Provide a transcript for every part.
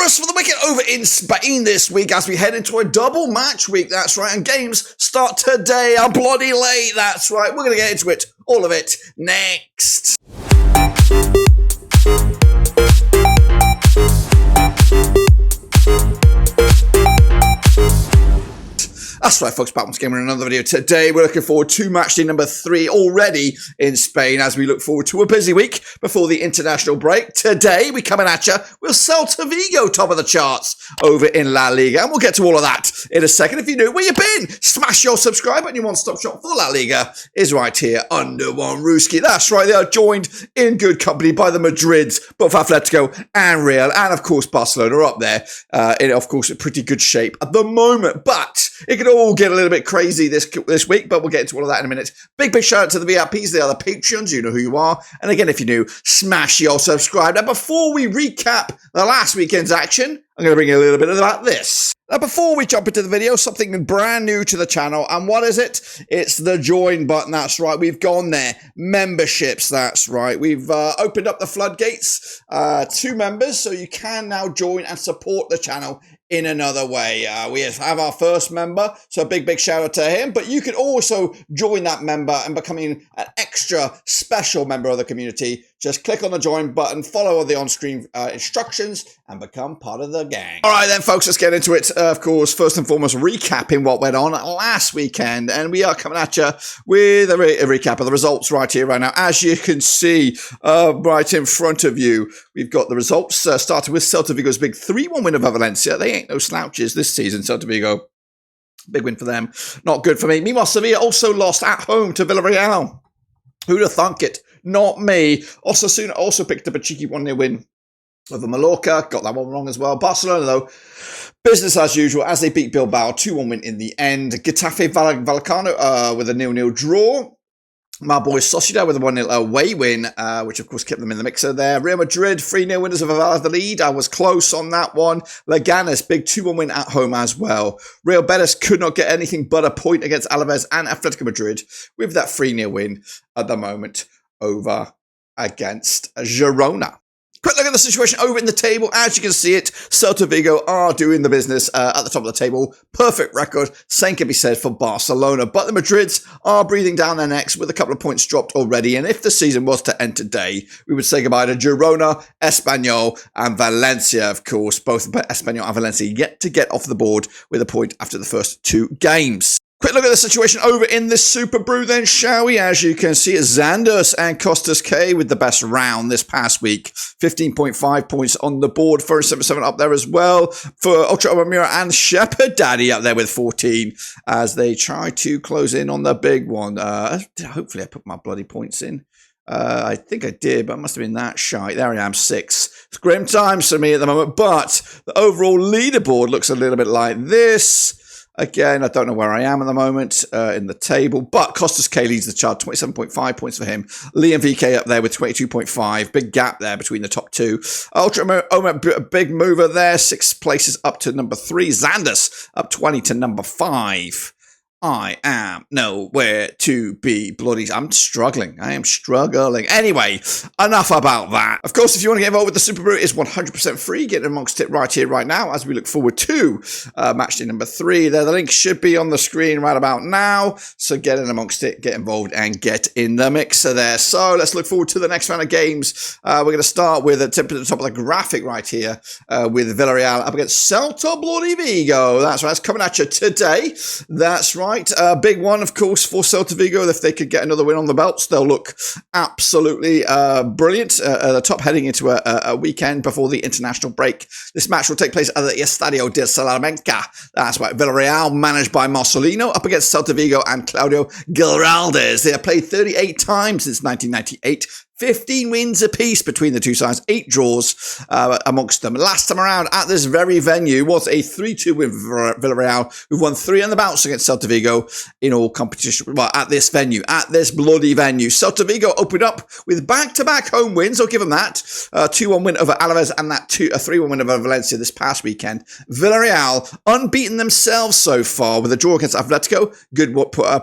rest for the wicked over in Spain this week as we head into a double match week. That's right, and games start today. Are bloody late. That's right. We're going to get into it, all of it, next. That's right, folks, back once again with another video. Today, we're looking forward to match day number 3 already in Spain as we look forward to a busy week before the international break. Today, we're coming at you with Celta Vigo, top of the charts over in La Liga. And we'll get to all of that in a second. If you're new, where you been? Smash your subscribe button. Your one-stop shop for La Liga is right here under one Ruski. That's right, they are joined in good company by the Madrids, both Atletico and Real, and of course, Barcelona are up there in, of course, a pretty good shape at the moment. But it could all get a little bit crazy this week, but we'll get into all of that in a minute. Big shout out to the VIPs. They are the patrons. You know who you are. And again, if you're new, smash your subscribe. Now, before we recap the last weekend's action, I'm going to bring you a little bit about this. Now, before we jump into the video, something brand new to the channel. And what is it? It's the join button. That's right. We've gone there. Memberships. That's right. We've opened up the floodgates to members, so you can now join and support the channel in another way. We have our first member, so a big shout out to him. But you can also join that member and becoming an extra special member of the community. Just click on the join button, follow the on-screen instructions, and become part of the gang. All right, then, folks, let's get into it. Of course, first and foremost, recapping what went on last weekend. And we are coming at you with a recap of the results right here, right now. As you can see right in front of you, we've got the results. Starting with Celta Vigo's big 3-1 win over Valencia. They ain't no slouches this season, Celta Vigo. Big win for them. Not good for me. Meanwhile, Sevilla also lost at home to Villarreal. Who'd have thunk it? Not me. Osasuna also picked up a cheeky 1-0 win over Mallorca. Got that one wrong as well. Barcelona, though, business as usual as they beat Bilbao. 2-1 win in the end. Getafe Vallecano with a 0-0 draw. My boys Sociedad with a 1-0 away win, which of course kept them in the mixer there. Real Madrid, 3-0 winners of Valladolid. I was close on that one. Leganes, big 2-1 win at home as well. Real Betis could not get anything but a point against Alaves and Atletico Madrid with that 3-0 win at the moment over against Girona. Quick look at the situation over in the table. As you can see it, Celta Vigo are doing the business at the top of the table. Perfect record. Same can be said for Barcelona. But the Madrids are breathing down their necks with a couple of points dropped already. And if the season was to end today, we would say goodbye to Girona, Espanyol, and Valencia, of course. Both Espanyol and Valencia yet to get off the board with a point after the first 2 games. Quick look at the situation over in this Super Brew then, shall we? As you can see, Xandus and Costas K with the best round this past week. 15.5 points on the board. 477 up there as well for Ultra Obamira and Shepherd Daddy up there with 14 as they try to close in on the big one. Hopefully I put my bloody points in. I think I did, but it must have been that shy. There I am, 6. It's grim times for me at the moment, but the overall leaderboard looks a little bit like this. Again, I don't know where I am at the moment in the table, but Costas K leads the chart, 27.5 points for him. Liam VK up there with 22.5. Big gap there between the top 2. Ultra Omer, big mover there, 6 places up to number 3. Xandus up 20 to number 5. I am nowhere to be bloody. I'm struggling. I am struggling. Anyway, enough about that. Of course, if you want to get involved with the Super Brew, it's 100% free. Get amongst it right here, right now, as we look forward to match day number 3. There, the link should be on the screen right about now. So get in amongst it, get involved, and get in the mixer there. So let's look forward to the next round of games. We're going to start with a tip at the top of the graphic right here with Villarreal up against Celta bloody Vigo. That's right. It's coming at you today. That's right. Big one, of course, for Celta Vigo. If they could get another win on the belts, they'll look absolutely brilliant at the top heading into a weekend before the international break. This match will take place at the Estadio de Salamanca. That's right, Villarreal, managed by Marcelino, up against Celta Vigo and Claudio Giraldes. They have played 38 times since 1998. 15 wins apiece between the two sides, 8 draws amongst them. Last time around at this very venue was a 3-2 win for Villarreal, who won 3 on the bounce against Celta Vigo in all competition. Well, at this venue, at this bloody venue. Celta Vigo opened up with back-to-back home wins. I'll give them that. 2-1 win over Alaves and that 3-1 win over Valencia this past weekend. Villarreal unbeaten themselves so far with a draw against Atletico. Good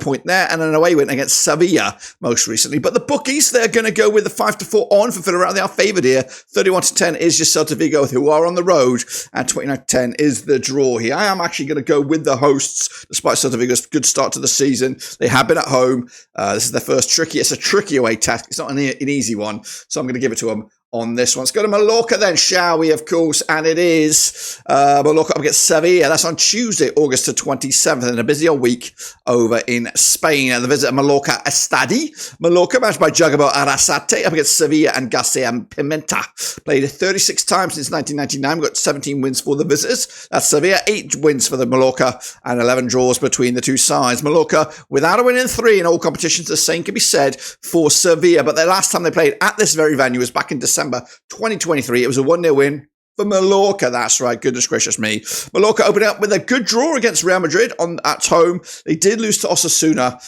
point there. And an away win against Sevilla most recently. But the bookies, they're going to go with the 5-4 on for Villarreal. They are favoured here. 31-10 is your Celta Vigo, who are on the road, and 29-10 is the draw here. I am actually going to go with the hosts, despite Celta Vigo's good start to the season. They have been at home. This is their first it's a tricky away task. It's not an easy one, so I'm going to give it to them on this one. Let's go to Mallorca then, shall we, of course, and it is Mallorca up against Sevilla. That's on Tuesday, August the 27th, and a busy old week over in Spain. And the visit of Mallorca Estadi. Mallorca, managed by Jugabo Arrasate, up against Sevilla and Garcia Pimenta. Played 36 times since 1999. We've got 17 wins for the visitors. That's Sevilla, 8 wins for the Mallorca, and 11 draws between the two sides. Mallorca, without a win in 3 in all competitions, the same can be said for Sevilla, but the last time they played at this very venue was back in December 2023. It was a 1-0 win for Mallorca. That's right. Goodness gracious me. Mallorca opening up with a good draw against Real Madrid at home. They did lose to Osasuna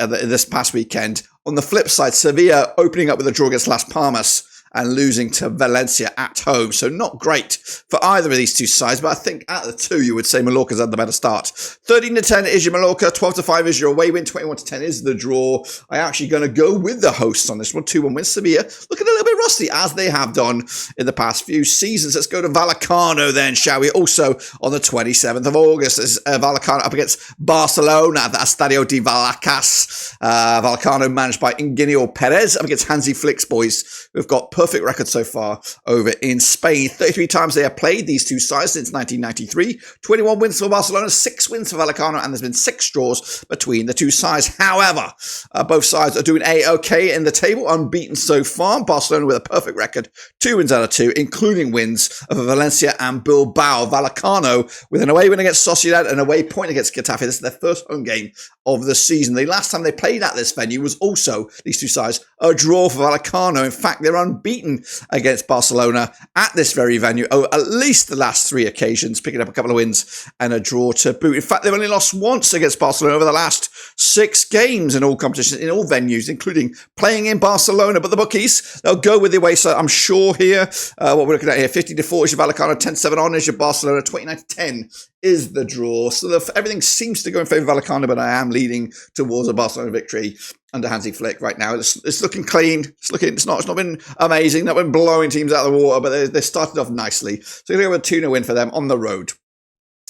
this past weekend. On the flip side, Sevilla opening up with a draw against Las Palmas and losing to Valencia at home. So not great for either of these two sides, but I think out of the two, you would say Mallorca's had the better start. 13-10 is your Mallorca, 12-5 is your away win, 21-10 is the draw. I'm actually going to go with the hosts on this one. 2-1 win. Sevilla looking a little bit rusty, as they have done in the past few seasons. Let's go to Vallecano then, shall we? Also on the 27th of August, is Vallecano up against Barcelona at the Estadio de Vallecas. Vallecano managed by Ingenio Perez up against Hansi Flick's boys, who've got perfect record so far over in Spain. 33 times they have played, these two sides, since 1993. 21 wins for Barcelona, 6 wins for Vallecano, and there's been 6 draws between the two sides. However, both sides are doing A-OK in the table, unbeaten so far. Barcelona with a perfect record, 2 wins out of 2, including wins over Valencia and Bilbao. Vallecano with an away win against Sociedad, an away point against Getafe. This is their first home game of the season. The last time they played at this venue was also, these two sides, a draw for Vallecano. In fact, they're unbeaten against Barcelona at this very venue, at least the last 3 occasions, picking up a couple of wins and a draw to boot. In fact, they've only lost once against Barcelona over the last 6 games in all competitions, in all venues, including playing in Barcelona. But the bookies, they'll go with the away side, I'm sure here. What we're looking at here, 50-4 is your Vallecano, 10-7 on is your Barcelona, 29-10 is the draw. So everything seems to go in favour of Vallecano, but I am leading towards a Barcelona victory under Hansi Flick right now. It's looking clean. It's not been amazing. Not been blowing teams out of the water, but they started off nicely. So we're going to go with a 2-0 win for them on the road.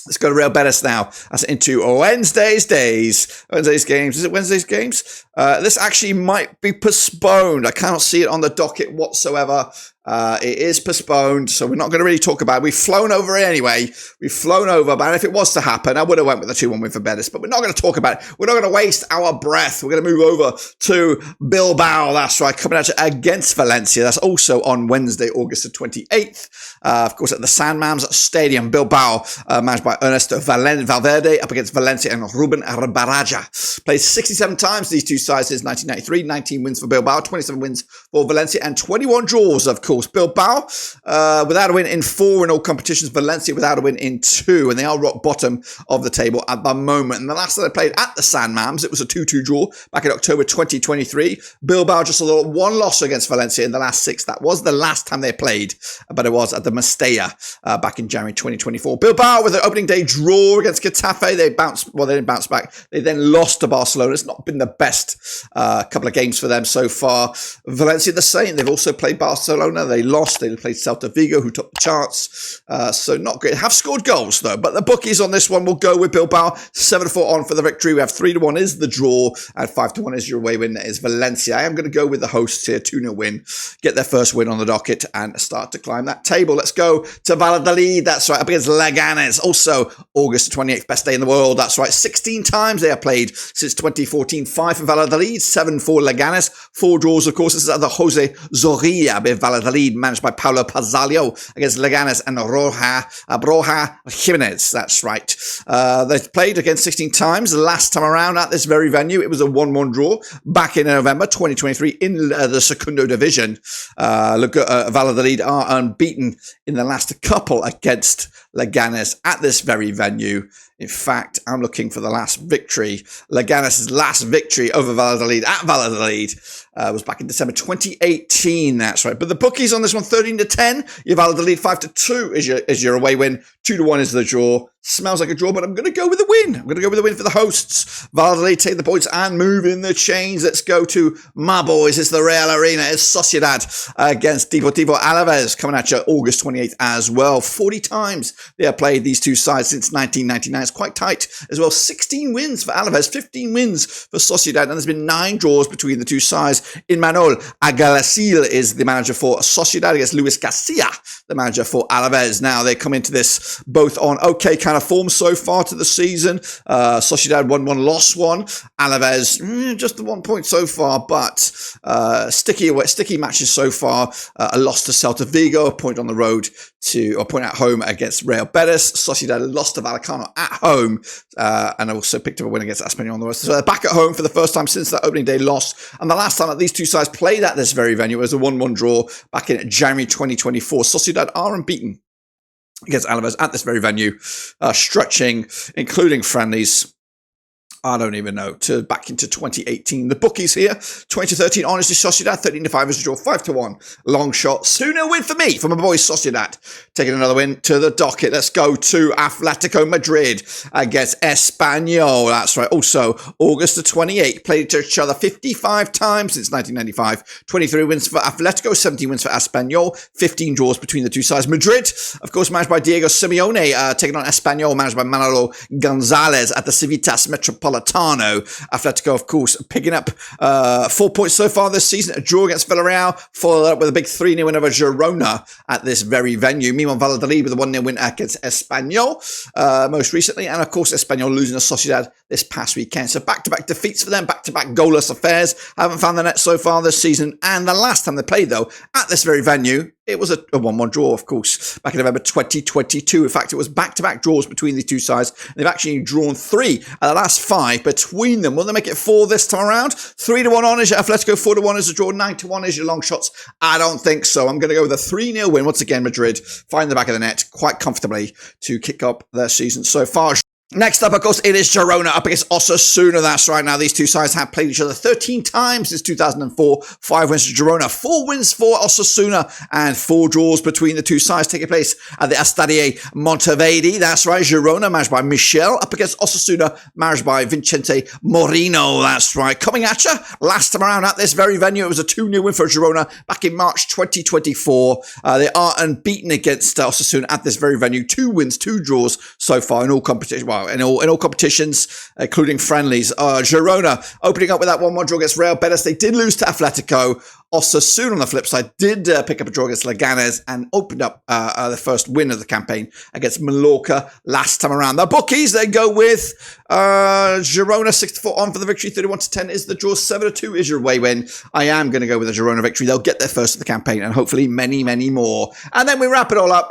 Let's go to Real Betis now. That's into Wednesday's games. Is it Wednesday's games? This actually might be postponed. I cannot see it on the docket whatsoever. It is postponed, so we're not going to really talk about it. We've flown over it anyway. We've flown over, but if it was to happen, I would have went with a 2-1 win for Betis, but we're not going to talk about it. We're not going to waste our breath. We're going to move over to Bilbao. That's right, coming out against Valencia. That's also on Wednesday, August the 28th. Of course, at the San Mamés Stadium, Bilbao, managed by Ernesto Valverde, up against Valencia and Ruben Baraja. Played 67 times these two sides since 1993. 19 wins for Bilbao, 27 wins for Valencia, and 21 draws, of course. Bilbao, without a win in 4 in all competitions. Valencia without a win in 2, and they are rock bottom of the table at the moment. And the last time they played at the San Mamés, it was a 2-2 draw back in October 2023. Bilbao just a 1 loss against Valencia in the last 6. That was the last time they played, but it was at the Mestalla back in January 2024. Bilbao with an opening day draw against Getafe. They didn't bounce back. They then lost to Barcelona. It's not been the best couple of games for them so far. Valencia the same. They've also played Barcelona. They lost. They played Celta Vigo, who took the charts. So not great. Have scored goals, though. But the bookies on this one will go with Bilbao. 7-4 on for the victory. We have 3-1 is the draw, and 5-1 is your away win. That is Valencia. I am going to go with the hosts here. 2-0 win. Get their first win on the docket and start to climb that table. Let's go to Valladolid. That's right. Up against Leganes. Also, August 28th. Best day in the world. That's right. 16 times they have played since 2014. 5 for Valladolid. 7 for Leganes. 4 draws, of course. This is at the Jose Zorrilla with Valladolid, managed by Paulo Pazalio, against Leganes and Broja Jimenez. That's right. They've played again 16 times. The last time around at this very venue, it was a 1-1 draw back in November 2023 in the Segundo Division. Valladolid are unbeaten in the last couple against Leganes at this very venue. In fact, I'm looking for the last victory. Leganes' last victory over Valladolid at Valladolid was back in December 2018. That's right. But the bookies on this one, 13-10. Your Valladolid 5-2 is your away win. 2-1 is the draw. Smells like a draw, but I'm going to go with the win. I'm going to go with the win for the hosts. Valladolid take the points and move in the chains. Let's go to my boys. It's the Real Arena. It's Sociedad against Deportivo Alaves coming at you August 28th as well. 40 times they have played these two sides since 1999. It's quite tight as well. 16 wins for Alaves, 15 wins for Sociedad, and there's been 9 draws between the two sides. Imanol Alguacil is the manager for Sociedad against Luis Garcia, the manager for Alaves. Now they come into this both on okay kind of form so far to the season. Sociedad won 1, lost 1. Alaves just the 1 point so far, but sticky matches so far. A loss to Celta Vigo, a point on the road a point at home against Real Betis. Sociedad lost to Vallecano at home, and also picked up a win against Espanyol on the road. So they're back at home for the first time since that opening day loss. And the last time that these two sides played at this very venue was a 1-1 draw back in January 2024. Sociedad are unbeaten against Alaves at this very venue, stretching, including friendlies, I don't even know, back into 2018. The bookies here, 2013 honestly Sociedad, 13-5 is a draw, 5-1. Long shot, 2-0 win for me, for my boys Sociedad. Taking another win to the docket. Let's go to Atletico Madrid against Espanyol. That's right. Also, August the 28th, played each other 55 times since 1995. 23 wins for Atletico, 17 wins for Espanyol, 15 draws between the two sides. Madrid, of course, managed by Diego Simeone, taking on Espanyol, managed by Manolo Gonzalez at the Civitas Metropolitano. Atletico, of course, picking up 4 points so far this season. A draw against Villarreal, followed up with a big 3-0 win over Girona at this very venue. Meanwhile, Valladolid with a 1-0 win against Espanyol most recently. And, of course, Espanyol losing to Sociedad this past weekend. So back-to-back defeats for them, back-to-back goalless affairs. Haven't found the net so far this season. And the last time they played, though, at this very venue, it was a 1-1 draw, of course, back in November 2022. In fact, it was back-to-back draws between these two sides. They've actually drawn 3 at the last 5 between them. Will they make it 4 this time around? 3-1 on is your Atletico, 4-1 is a draw, 9-1 is your long shots. I don't think so. I'm going to go with a 3-0 win. Once again, Madrid find the back of the net quite comfortably to kick up their season so far. Next up, of course, it is Girona up against Osasuna. That's right. Now, these two sides have played each other 13 times since 2004. 5 wins for Girona, 4 wins for Osasuna, and 4 draws between the two sides taking place at the Estadio Monteverde. That's right. Girona, managed by Michel, up against Osasuna, managed by Vicente Moreno. That's right. Coming at you last time around at this very venue, it was a 2-0 win for Girona back in March 2024. They are unbeaten against Osasuna at this very venue. 2 wins, 2 draws so far in all competitions. Well, in all competitions, including friendlies. Girona opening up with that 1-1 draw against Real Betis. They did lose to Atletico. Osasuna, on the flip side, did pick up a draw against Leganes and opened up the first win of the campaign against Mallorca last time around. The bookies, they go with Girona, 6-4 on for the victory, 31-10 is the draw, 7-2 is your away win. I am going to go with a Girona victory. They'll get their first of the campaign and hopefully many, many more. And then we wrap it all up.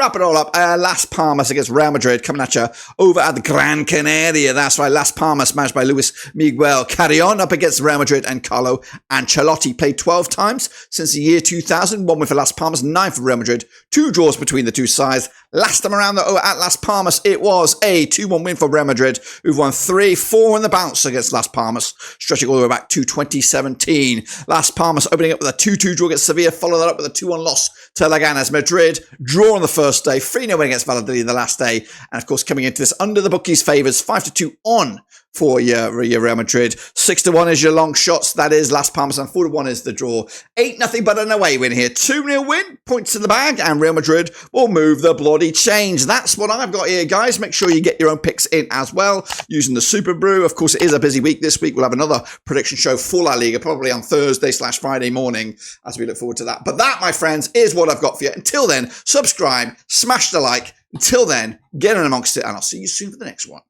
Las Palmas against Real Madrid coming at you over at the Gran Canaria. That's right, Las Palmas managed by Luis Miguel Carrion up against Real Madrid and Carlo Ancelotti. Played 12 times since the year 2000. 1 win for Las Palmas, 9 for Real Madrid. 2 draws between the two sides. Last time around, though, at Las Palmas, it was a 2-1 win for Real Madrid, who've won 3-4 in the bounce against Las Palmas, stretching all the way back to 2017. Las Palmas opening up with a 2-2 draw against Sevilla, followed that up with a 2-1 loss to Leganes. Madrid draw on the first day, 3-0 win against Valladolid the last day, and of course coming into this under the bookies' favours, 5-2 on for your Real Madrid. 6-1 is your long shots. That is Las Palmas, and 4-1 is the draw. 8-0 but an away win here. 2-0 win, points in the bag, and Real Madrid will move the bloody change. That's what I've got here, guys. Make sure you get your own picks in as well using the Super Brew. Of course, it is a busy week this week. We'll have another prediction show for La Liga, probably on Thursday/Friday morning, as we look forward to that. But that, my friends, is what I've got for you. Until then, subscribe, smash the like. Until then, get in amongst it, and I'll see you soon for the next one.